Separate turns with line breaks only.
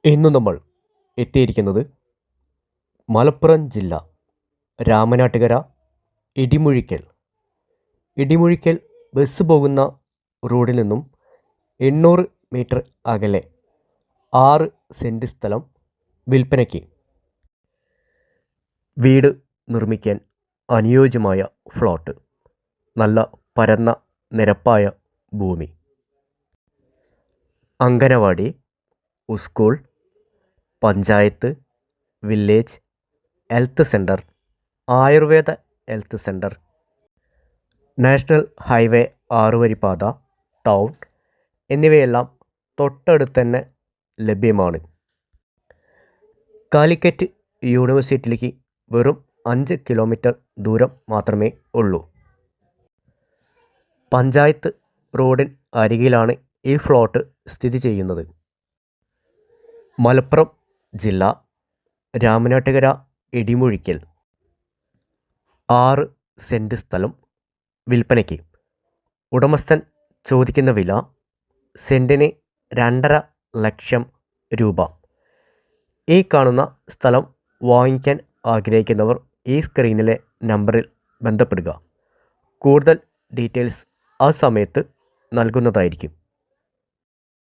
ഇന്ന് നമ്മൾ എത്തിയിരിക്കുന്നത് മലപ്പുറം ജില്ല രാമനാട്ടുകര ഇടിമുഴിക്കൽ ബസ് പോകുന്ന റോഡിൽ നിന്നും 800 മീറ്റർ അകലെ 6 സെൻറ് സ്ഥലം വിൽപ്പനയ്ക്ക്. വീട് നിർമ്മിക്കാൻ അനുയോജ്യമായ ഫ്ലോട്ട്, നല്ല പരന്ന നിരപ്പായ ഭൂമി, anganwadi, school, panchayat, village, health centre, Ayurveda health centre, national highway 6 വരിപ്പാത, ടൗൺ എന്നിവയെല്ലാം തൊട്ടടുത്ത് തന്നെ ലഭ്യമാണ്. കാലിക്കറ്റ് യൂണിവേഴ്സിറ്റിയിലേക്ക് വെറും 5 കിലോമീറ്റർ ദൂരം മാത്രമേ ഉള്ളൂ. പഞ്ചായത്ത് റോഡിന് അരികിലാണ് ഈ ഫ്ലോട്ട് സ്ഥിതി ചെയ്യുന്നത്. മലപ്പുറം ജില്ല രാമനാട്ടുകര ഇടിമുഴിക്കൽ 6 സെൻറ് സ്ഥലം വിൽപ്പനയ്ക്ക്. ഉടമസ്ഥൻ ചോദിക്കുന്ന വില സെൻറ്റിന് 2.5 ലക്ഷം രൂപ. ഈ കാണുന്ന സ്ഥലം വാങ്ങിക്കാൻ ആഗ്രഹിക്കുന്നവർ ഈ സ്ക്രീനിലെ നമ്പറിൽ ബന്ധപ്പെടുക. കൂടുതൽ ഡീറ്റെയിൽസ് ആ സമയത്ത് നൽകുന്നതായിരിക്കും.